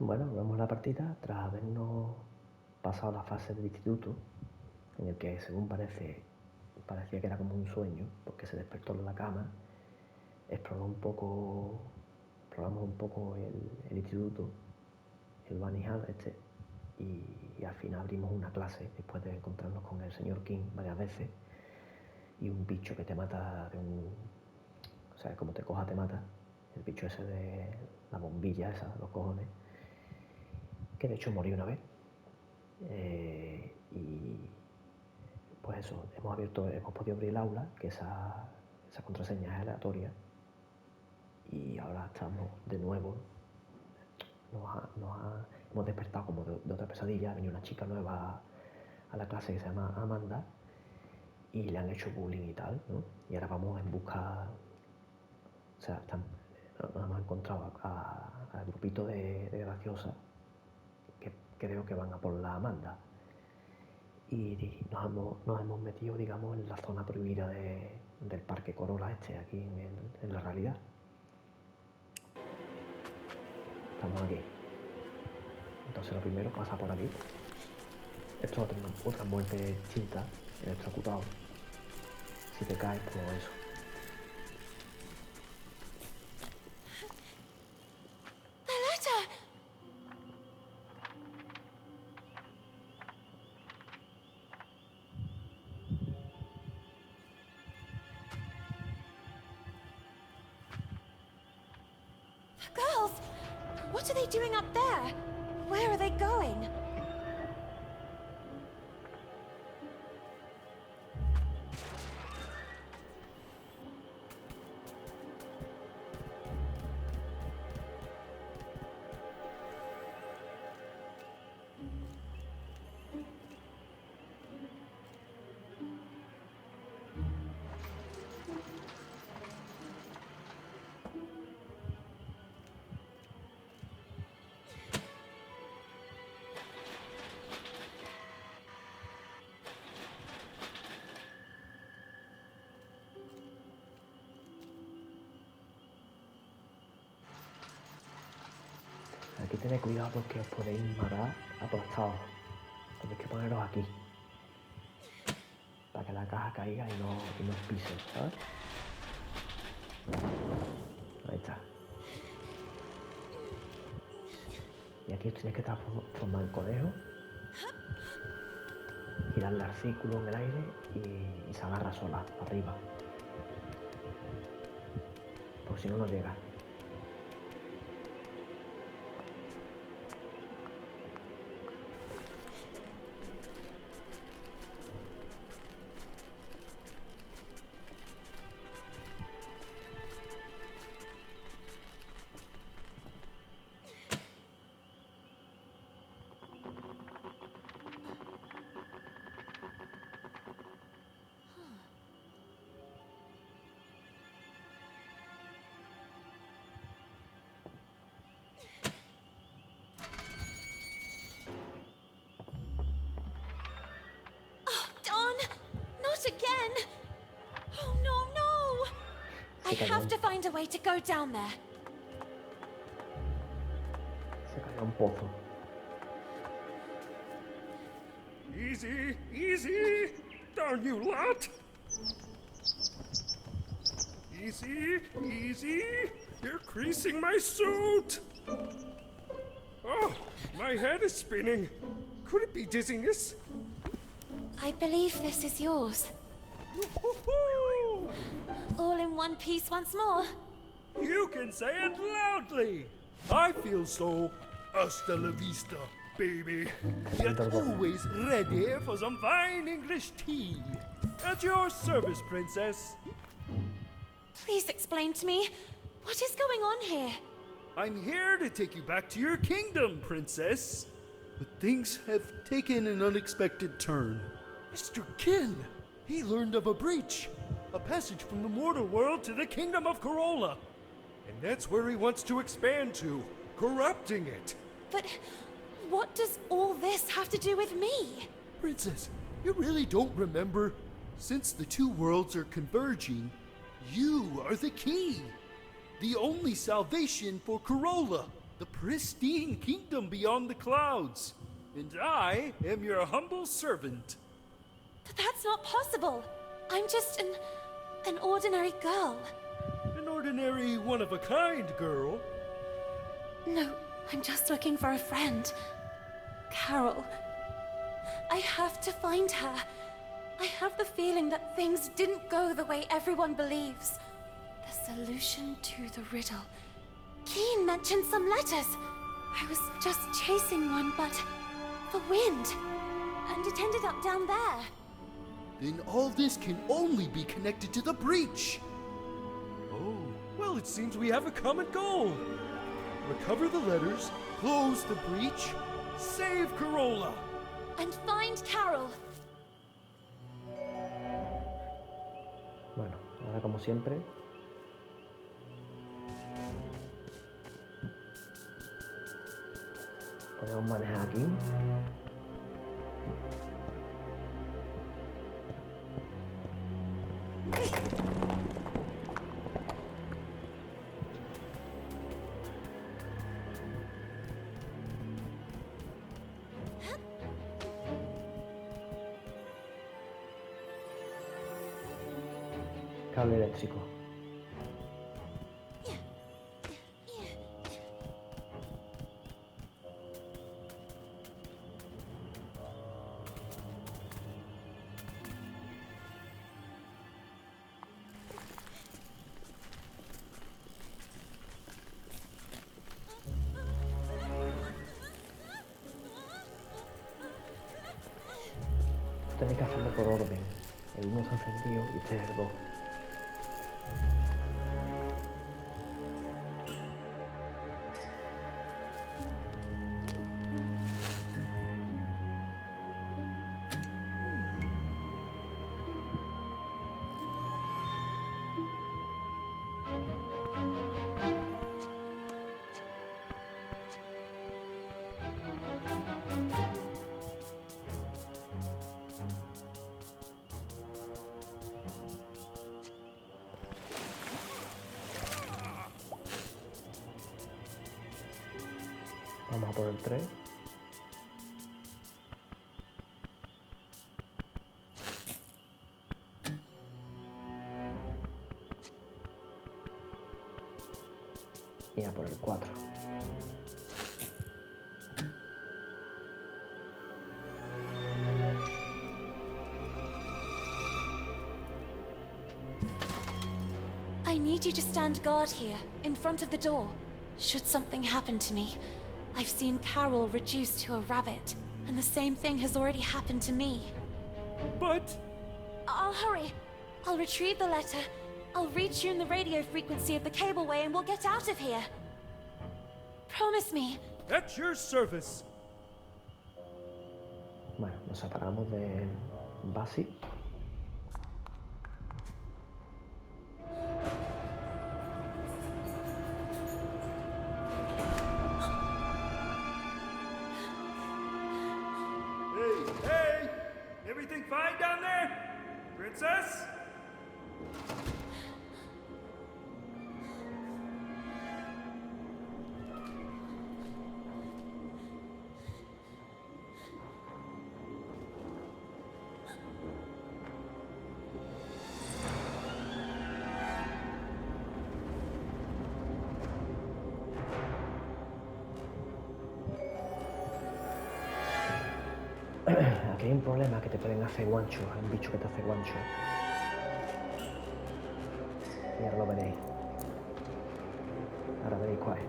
Bueno, volvemos a la partida tras habernos pasado la fase del instituto, en el que según parecía que era como un sueño, porque se despertó en la cama, exploramos un poco el instituto, el Bunny Hall y al final abrimos una clase después de encontrarnos con el señor King varias veces y un bicho que te mata o sea, como te coja te mata, el bicho ese de la bombilla esa, los cojones, que de hecho morí una vez. Y pues eso, hemos podido abrir el aula, que esa contraseña es aleatoria, y ahora estamos de nuevo, hemos despertado como de otra pesadilla. Ha venido una chica nueva a la clase que se llama Amanda y le han hecho bullying y tal, ¿no? Y ahora vamos en busca, o sea, nos hemos encontrado al grupito de graciosas que creo que van a por la Amanda. Y nos hemos metido, digamos, en la zona prohibida del parque Corolla aquí en la realidad. Estamos aquí. Entonces lo primero pasa por aquí. Esto es otra muerte distinta, electrocutado. Si te caes, como eso. Girls! What are they doing up there? Where are they going? Aquí tened cuidado porque os podéis matar aplastados. Tenéis que poneros aquí. Para que la caja caiga y no os pise, ¿sabes? Ahí está. Y aquí os tenéis que transformar en conejo. Girarle al círculo en el aire y se agarra sola, arriba. Por si no nos llega. Again! Oh, no! I have to find a way to go down there. Se cayó un pozo. Easy, easy! Darn you lot! Easy, easy! You're creasing my suit! Oh, my head is spinning. Could it be dizziness? I believe this is yours. Woo-hoo-hoo! All in one piece once more. You can say it loudly! I feel so hasta la vista, baby. Yet always ready for some fine English tea. At your service, princess. Please explain to me, what is going on here? I'm here to take you back to your kingdom, princess. But things have taken an unexpected turn. Mr. Kin, he learned of a breach. A passage from the mortal world to the kingdom of Corolla. And that's where he wants to expand to, corrupting it. But what does all this have to do with me? Princess, you really don't remember? Since the two worlds are converging, you are the key. The only salvation for Corolla, the pristine kingdom beyond the clouds. And I am your humble servant. But that's not possible. I'm just an ordinary girl. An ordinary one-of-a-kind girl. No, I'm just looking for a friend. Carol. I have to find her. I have the feeling that things didn't go the way everyone believes. The solution to the riddle. Keen mentioned some letters. I was just chasing one, but the wind. And it ended up down there. Then all this can only be connected to the breach. Oh, well, it seems we have a common goal. Recover the letters, close the breach, save Carola. And find Carol. Bueno, ahora como siempre. Podemos manejar aquí. Cable eléctrico. Tenéis que hacerlo por orden. El 1 está encendido y este es el 2. Vamos a por el 3. Y a por el 4. I need you to stand guard here, in front of the door. Should something happen to me, I've seen Carol reduced to a rabbit, and the same thing has already happened to me. But I'll hurry. I'll retrieve the letter. I'll reach you in the radio frequency of the cableway and we'll get out of here. Promise me. at your service. Bueno, nos separamos de Basi. Hey, everything fine down there? Princess? Aquí hay un problema, que te pueden hacer guancho. Hay un bicho que te hace guancho. Y ahora lo veréis. Ahora veréis cuál es.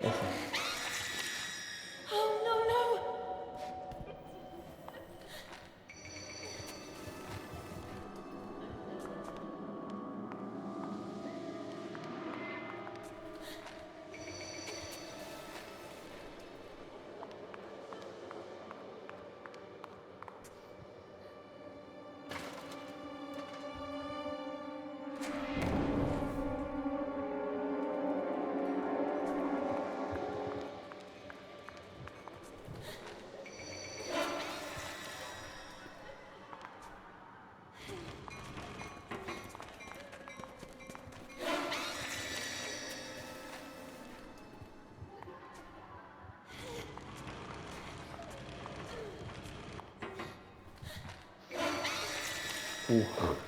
Ese. Oh, no, no! Uf.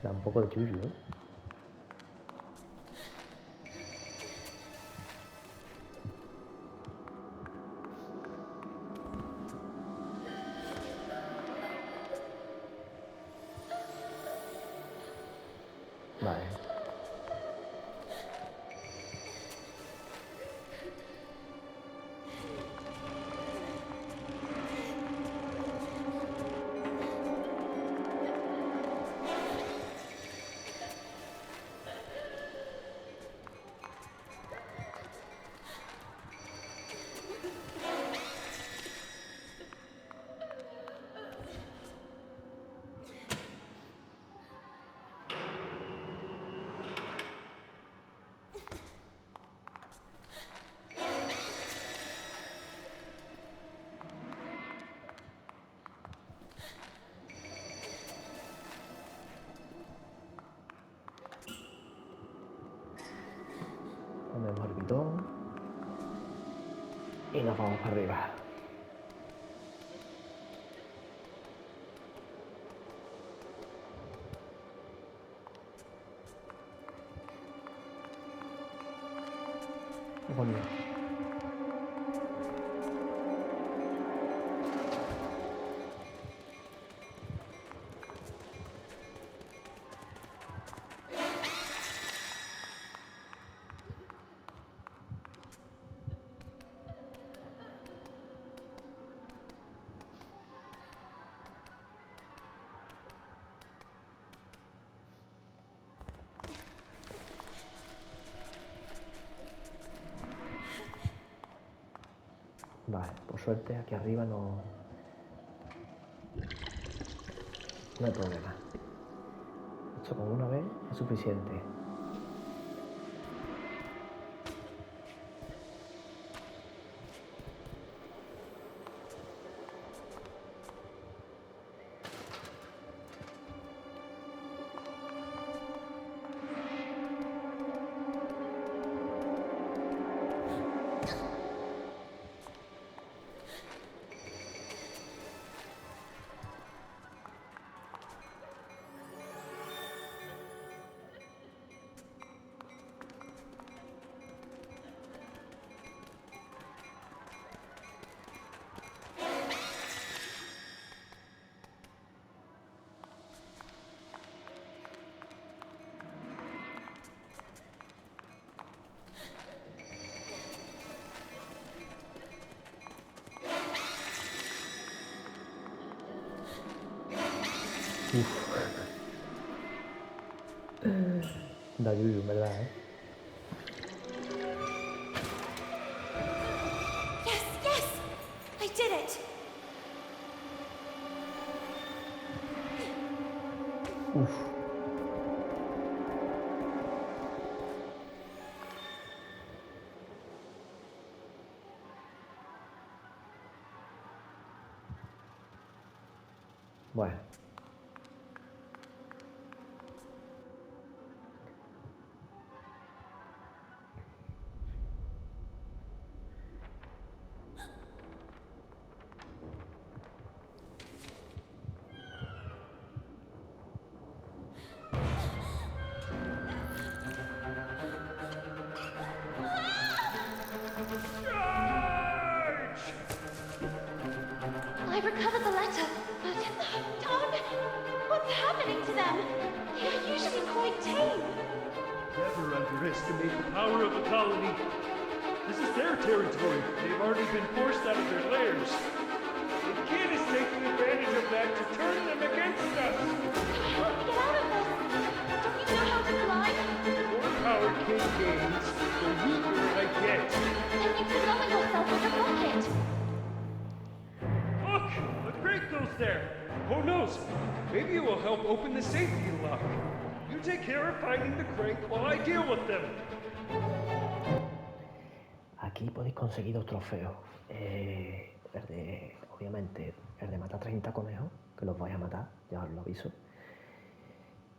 Da un poco de yuyu, ¿eh? Vale. Ponemos el bidón y nos vamos para arriba. Coño. Vale, por suerte aquí arriba no hay problema. Esto con una vez es suficiente. Uf. Da yuyu, en verdad, ¿eh? Yes, yes! I did it! Uf. Bueno. I recovered the letter, but... Don't! of the colony. This is their territory. They've already been forced out of their lairs. The kid is taking advantage of that to turn them against us. How do we get out of this? Don't you know how to fly? The more power King gains, the weaker I get. Then you can lower yourself with a rocket. Look! The crate goes there! Who knows? Maybe it will help open the safety lock. You take care of finding the crate while I deal with them. Aquí podéis conseguir dos trofeos. Obviamente, el de matar 30 conejos, que los vais a matar, ya os lo aviso.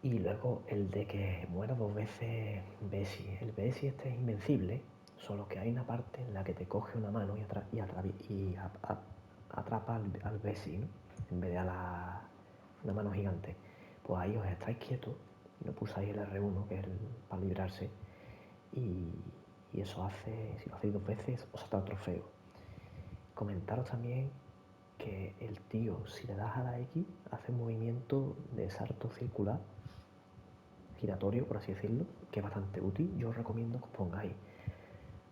Y luego el de que muera 2 veces Bessie. El Bessie este es invencible, solo que hay una parte en la que te coge una mano y atrapa al Bessie, ¿no? En vez de a una mano gigante. Pues ahí os estáis quietos y no pulsáis el R1, que es para librarse. Y eso hace, si lo hacéis 2 veces, os salta el trofeo. Comentaros también que el tío, si le das a la X, hace un movimiento de salto circular, giratorio, por así decirlo, que es bastante útil. Yo os recomiendo que os pongáis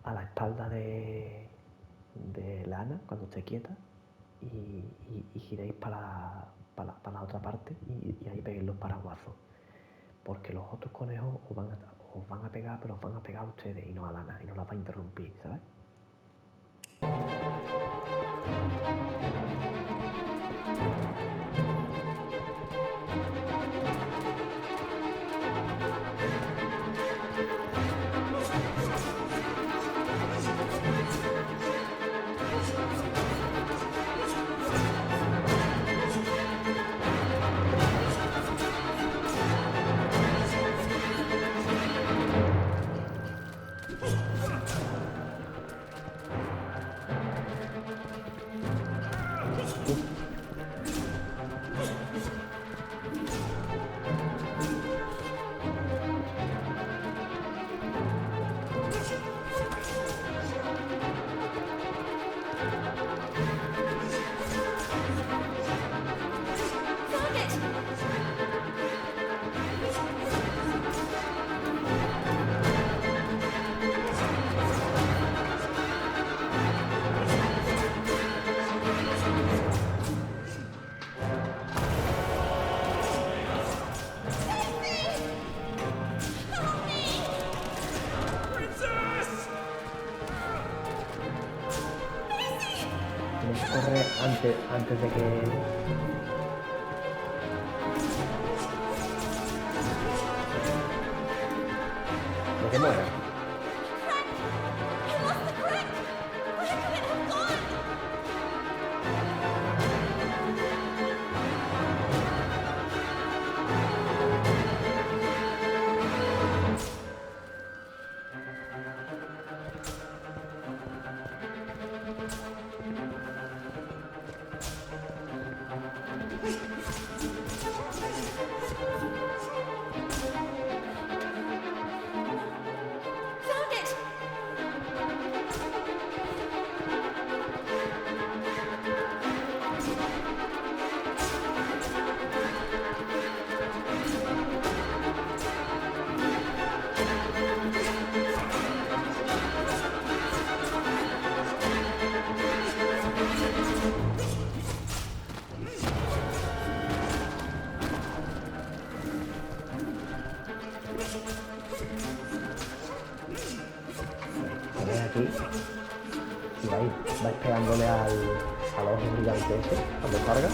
a la espalda de Lana cuando esté quieta y giréis para la otra parte y ahí peguéis los paraguazos. Porque los otros conejos os van a pegar, pero os van a pegar a ustedes y no a Lana, y no las va a interrumpir, ¿sabes? Corre antes de que... muera. Aquí y vais pegándole al ojo gigante ese cuando carga.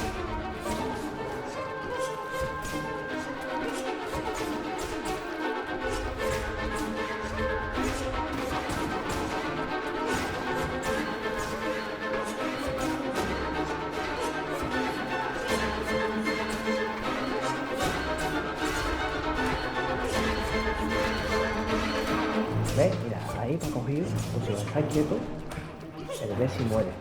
¿Ves? Mira, ahí me ha cogido, pues si estáis quietos, el Bessie muere.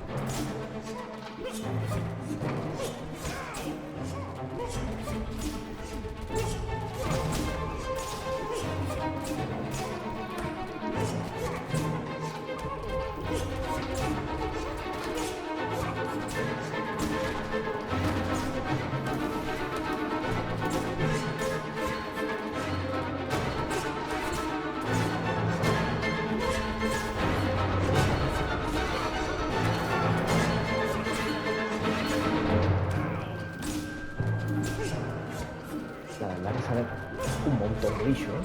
bicho.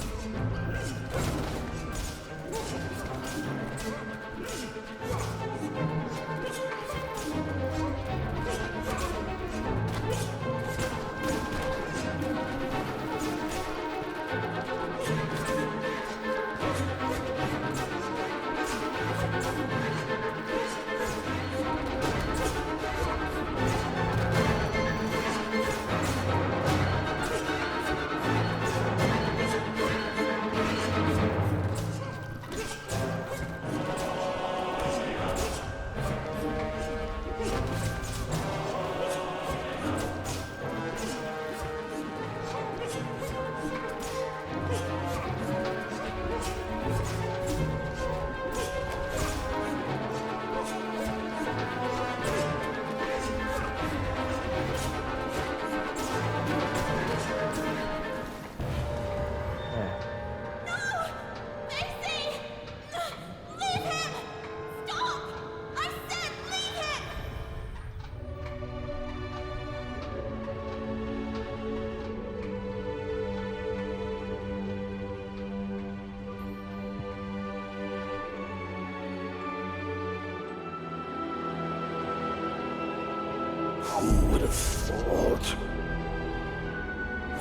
Who would have thought?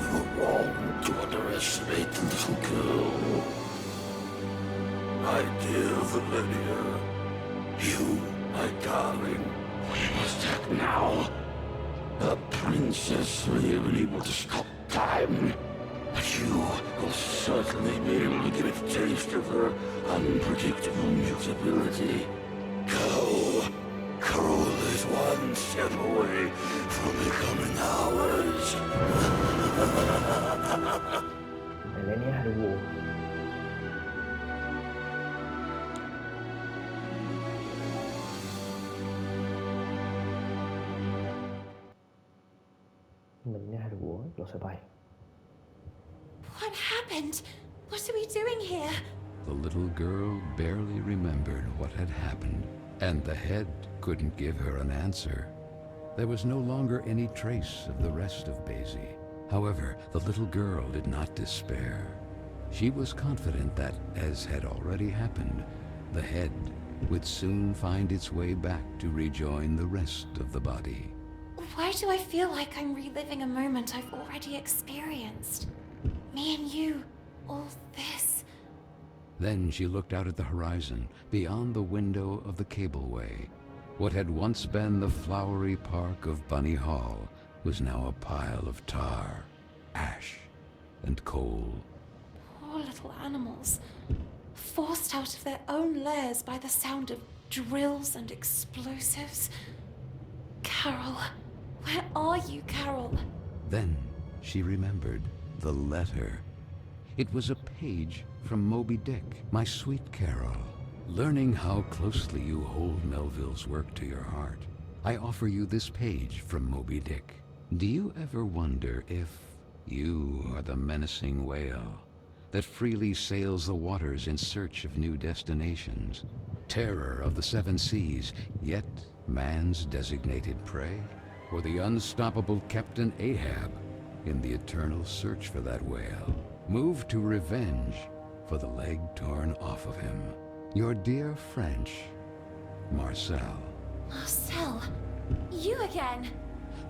We were wrong to underestimate the little girl. My dear Valeria, you, my darling, we must act now. The princess may have been able to stop time, but you will certainly be able to give a taste of her unpredictable mutability. Go. Carole is one step away from becoming ours. Melania had a war. Melania had a war, lo sepáis. What happened? What are we doing here? The little girl barely remembered what had happened, and the head couldn't give her an answer. There was no longer any trace of the rest of Basie. However, the little girl did not despair. She was confident that, as had already happened, the head would soon find its way back to rejoin the rest of the body. Why do I feel like I'm reliving a moment I've already experienced? Me and you, all this. Then she looked out at the horizon, beyond the window of the cableway. What had once been the flowery park of Bunny Hall was now a pile of tar, ash, and coal. Poor little animals, forced out of their own lairs by the sound of drills and explosives. Carole, where are you, Carole? Then she remembered the letter. It was a page from Moby Dick, my Sweet Carole. Learning how closely you hold Melville's work to your heart, I offer you this page from Moby Dick. Do you ever wonder if you are the menacing whale that freely sails the waters in search of new destinations, terror of the seven seas, yet man's designated prey? Or the unstoppable Captain Ahab in the eternal search for that whale, moved to revenge for the leg torn off of him? Your dear French, Marcel. Marcel, you again.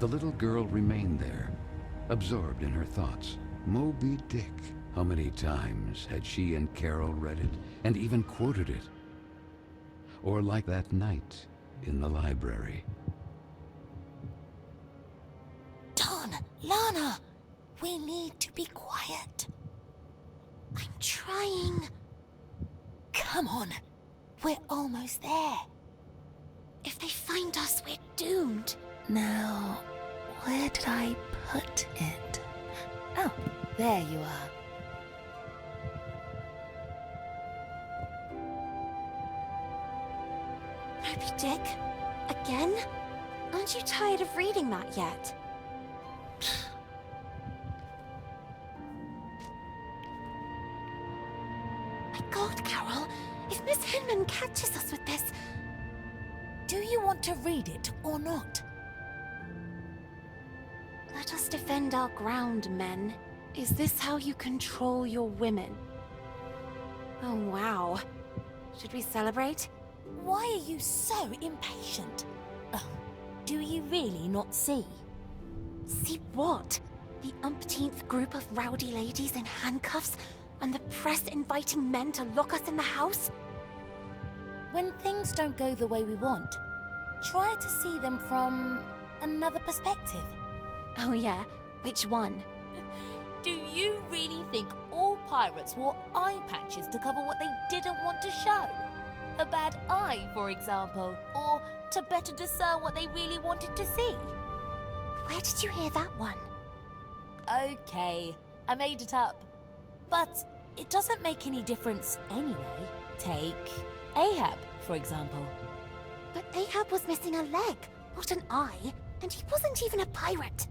The little girl remained there, absorbed in her thoughts. Moby Dick. How many times had she and Carole read it, and even quoted it? Or like that night in the library. Don, Lana, we need to be quiet. I'm trying. Come on, we're almost there. If they find us, we're doomed. Now, where did I put it? Oh, there you are. Moby Dick? Again? Aren't you tired of reading that yet? My God, Carole, if Miss Hinman catches us with this... Do you want to read it or not? Let us defend our ground, men. Is this how you control your women? Oh, wow. Should we celebrate? Why are you so impatient? Oh, do you really not see? See what? The umpteenth group of rowdy ladies in handcuffs, and the press inviting men to lock us in the house? When things don't go the way we want, try to see them from another perspective. Oh yeah, which one? Do you really think all pirates wore eye patches to cover what they didn't want to show? A bad eye, for example, or to better discern what they really wanted to see? Where did you hear that one? Okay, I made it up. But it doesn't make any difference anyway. Take Ahab, for example. But Ahab was missing a leg, not an eye, and he wasn't even a pirate.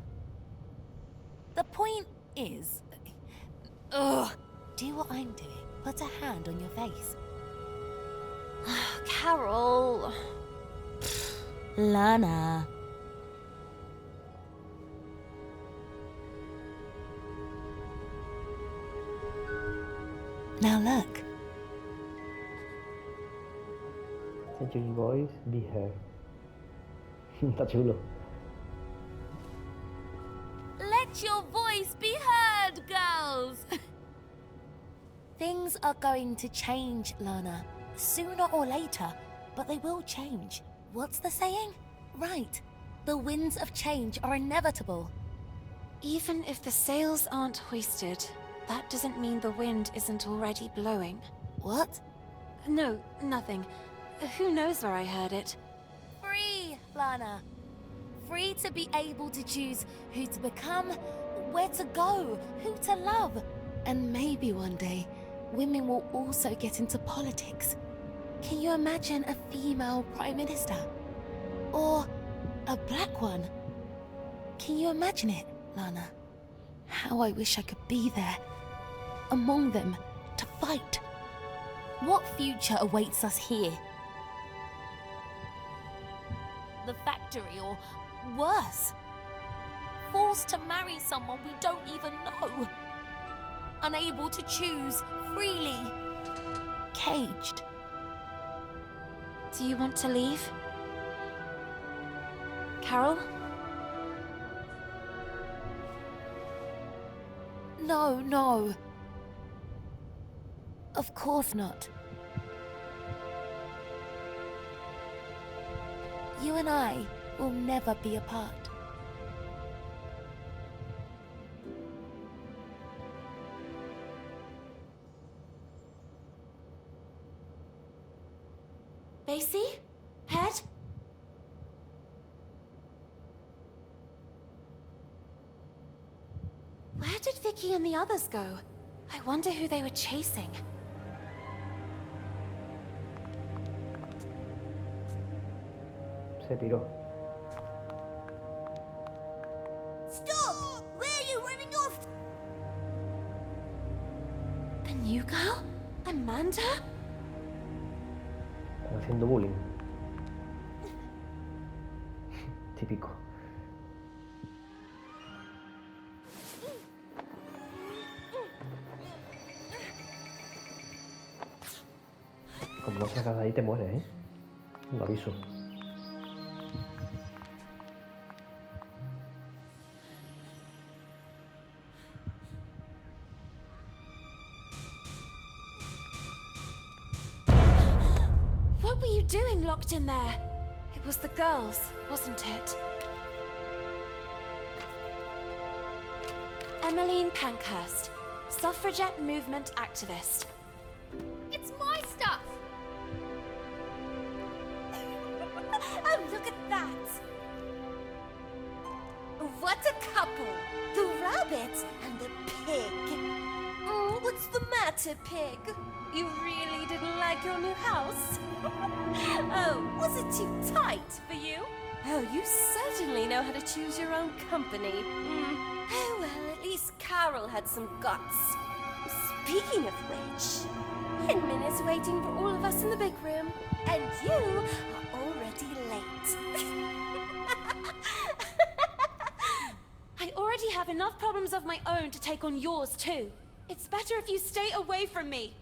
The point is... Ugh. Do what I'm doing. Put a hand on your face. Carol... Lana. Now look. Let your voice be heard. Está chulo. Let your voice be heard, girls! Things are going to change, Lana. Sooner or later, but they will change. What's the saying? Right. The winds of change are inevitable. Even if the sails aren't hoisted, that doesn't mean the wind isn't already blowing. What? No, nothing. Who knows where I heard it? Free, Lana. Free to be able to choose who to become, where to go, who to love. And maybe one day, women will also get into politics. Can you imagine a female prime minister? Or a black one? Can you imagine it, Lana? How I wish I could be there, among them, to fight. What future awaits us here? The factory, or worse. Forced to marry someone we don't even know. Unable to choose freely. Caged. Do you want to leave? Carol? No, no. Of course not. You and I will never be apart. Basie? Head? Where did Vicky and the others go? I wonder who they were chasing. Se piró. Stop! Where are you running off? The new girl? Amanda? Están haciendo bullying. Típico. Como no salgas de ahí te mueres, ¿eh? Lo aviso. What were you doing locked in there? It was the girls, wasn't it? Emmeline Pankhurst, suffragette movement activist. It's my stuff! Oh, look at that! What a couple! The rabbit and the pig. Oh, what's the matter, pig? You really didn't like your new house? Oh, was it too tight for you? Oh, you certainly know how to choose your own company. Oh, well, at least Carol had some guts. Speaking of which, Hinman is waiting for all of us in the big room, and you are already late. I already have enough problems of my own to take on yours too. It's better if you stay away from me.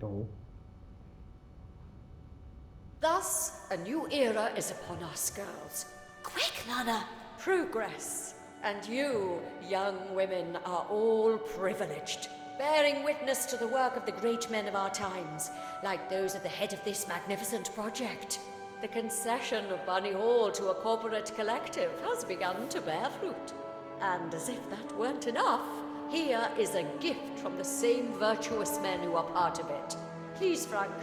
No. Thus, a new era is upon us, girls. Quick, Lana! Progress. And you, young women, are all privileged, bearing witness to the work of the great men of our times, like those at the head of this magnificent project. The concession of Bunny Hall to a corporate collective has begun to bear fruit. And as if that weren't enough, here is a gift from the same virtuous men who are part of it. Please, Frank.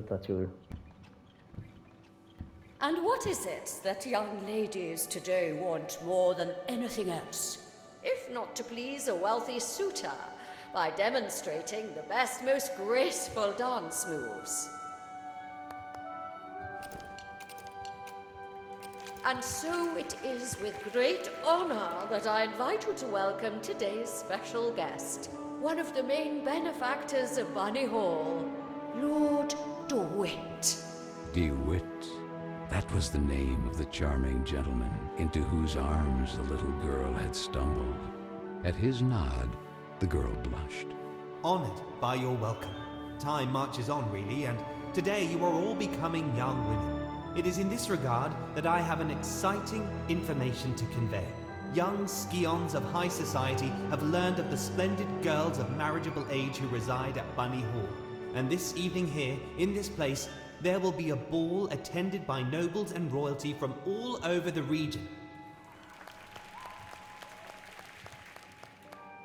That's your... And what is it that young ladies today want more than anything else? If not to please a wealthy suitor by demonstrating the best, most graceful dance moves. And so it is with great honor that I invite you to welcome today's special guest, one of the main benefactors of Bunny Hall, Lord DeWitt. DeWitt. That was the name of the charming gentleman into whose arms the little girl had stumbled. At his nod, the girl blushed. Honored by your welcome. Time marches on, really, and today you are all becoming young women. It is in this regard that I have an exciting information to convey. Young scions of high society have learned of the splendid girls of marriageable age who reside at Bunny Hall. And this evening here, in this place, there will be a ball attended by nobles and royalty from all over the region.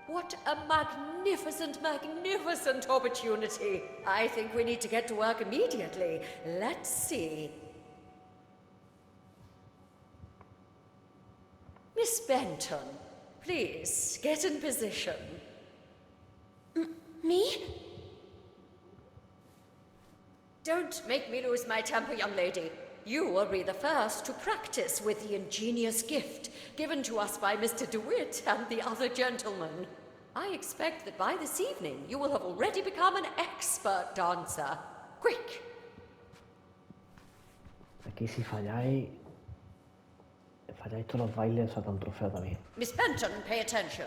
What a magnificent, magnificent opportunity. I think we need to get to work immediately. Let's see. Miss Benton, please get in position. Me? Don't make me lose my temper, young lady. You will be the first to practice with the ingenious gift given to us by Mr. DeWitt and the other gentlemen. I expect that by this evening you will have already become an expert dancer. Quick! Aquí si falláis todos los bailes, os dan trofeo también. Miss Benton, pay attention.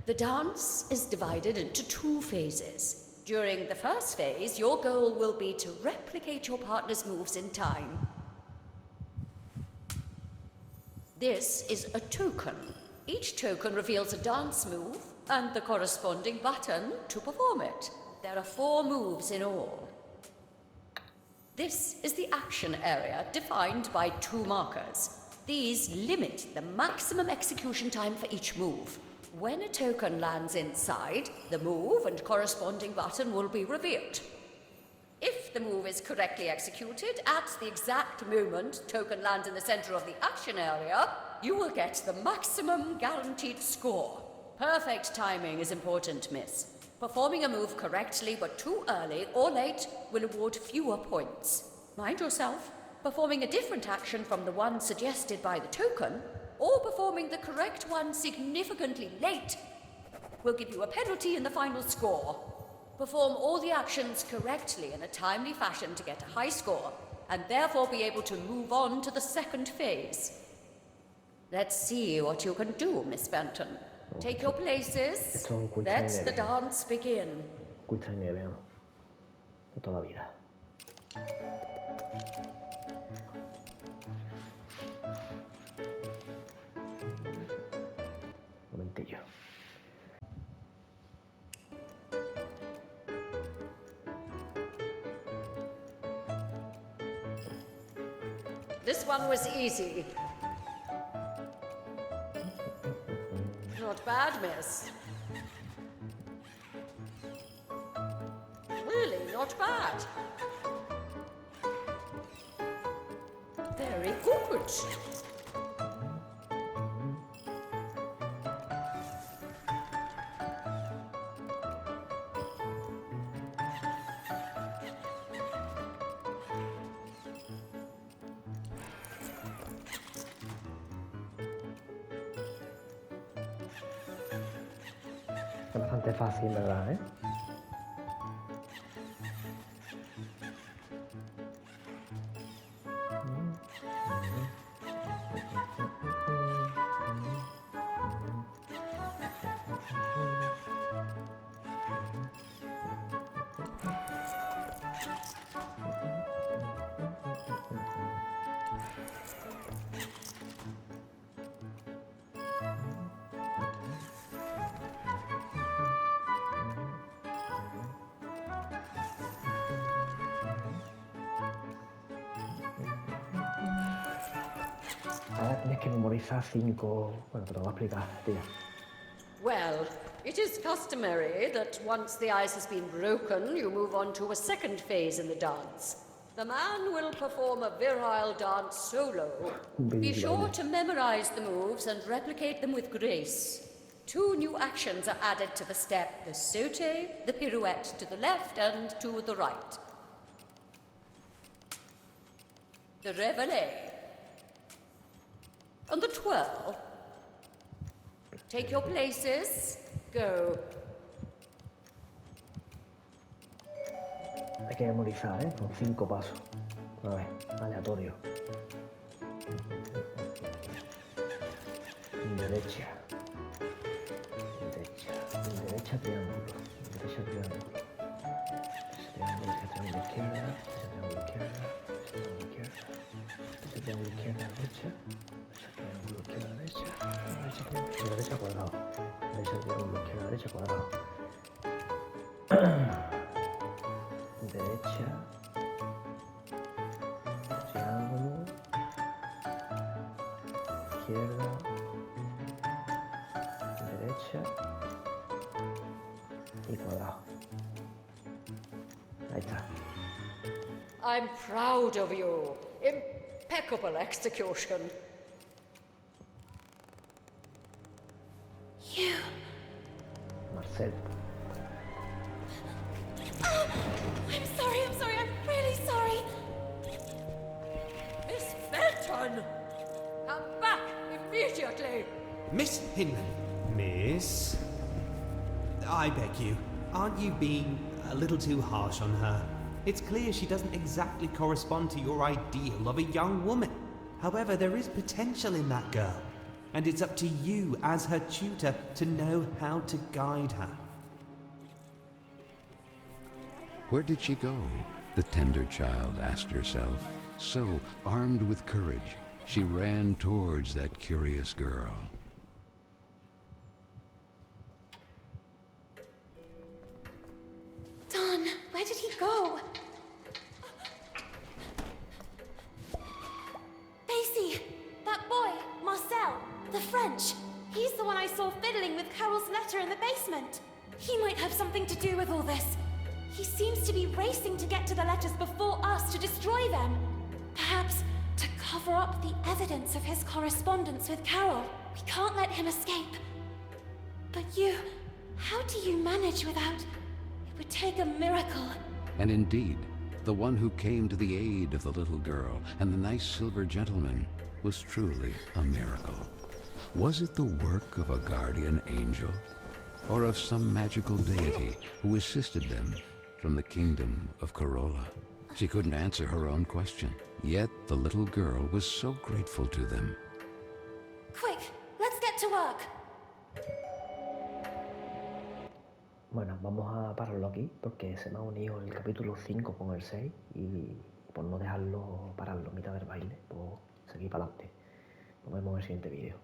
The dance is divided into 2 phases. During the first phase, your goal will be to replicate your partner's moves in time. This is a token. Each token reveals a dance move and the corresponding button to perform it. There are 4 moves in all. This is the action area defined by 2 markers. These limit the maximum execution time for each move. When a token lands inside, the move and corresponding button will be revealed. If the move is correctly executed at the exact moment token lands in the center of the action area, you will get the maximum guaranteed score. Perfect timing is important, miss. Performing a move correctly but too early or late will award fewer points. Mind yourself, performing a different action from the one suggested by the token, or performing the correct one significantly late, will give you a penalty in the final score. Perform all the actions correctly in a timely fashion to get a high score, and therefore be able to move on to the second phase. Let's see what you can do, Miss Benton. Take your places. Let the dance begin. Quick time event de toda la vida. Momentillo. This one was easy. Not bad, miss. Really, not bad. Very good. Es bastante fácil, ¿verdad? Ahora tienes que memorizar 5... Bueno, te lo voy a explicar, tía. Well, it is customary that once the ice has been broken, you move on to a second phase in the dance. The man will perform a virile dance solo. Be sure to memorize the moves and replicate them with grace. 2 new actions are added to the step: the saute, the pirouette to the left and to the right. The reveille. And the twirl. Take your places. Go. Hay que memorizar, ¿eh? Con 5 pasos. A ver, aleatorio. Derecha. Derecha. Derecha, triángulo. Derecha, triángulo. Triángulo, triángulo izquierda. Triángulo izquierda. Triángulo izquierda. Triángulo izquierda, derecha. Triángulo izquierda, derecha. Derecha, derecha, cuadrado. Derecha, triángulo izquierda, derecha, cuadrado. Derecha, triángulo, izquierda, derecha y cuadrado. Ahí está. I'm proud of you. Impeccable execution. You... Marcel. I'm sorry, I'm really sorry. Miss Felton! Come back immediately! Miss Hinman. Miss? I beg you, aren't you being a little too harsh on her? It's clear she doesn't exactly correspond to your ideal of a young woman. However, there is potential in that girl, and it's up to you as her tutor to know how to guide her. Where did she go? The tender child asked herself. So, armed with courage, she ran towards that curious girl. Don, where did he go? Basie, that boy, Marcel, the French. He's the one I saw fiddling with Carol's letter in the basement. He might have something to do with all this. He seems to be racing to get to the letters before us to destroy them. Perhaps to cover up the evidence of his correspondence with Carol. We can't let him escape. But you, how do you manage without... It would take a miracle. And indeed, the one who came to the aid of the little girl and the nice silver gentleman was truly a miracle. Was it the work of a guardian angel, or of some magical deity who assisted them from the kingdom of Corolla? She couldn't answer her own question, yet the little girl was so grateful to them. Quick, let's get to work. Bueno, vamos a pararlo aquí porque se me ha unido el capítulo 5 con el 6 y por no dejarlo pararlo a mitad del baile, pues seguir para adelante. Nos vemos en el siguiente vídeo.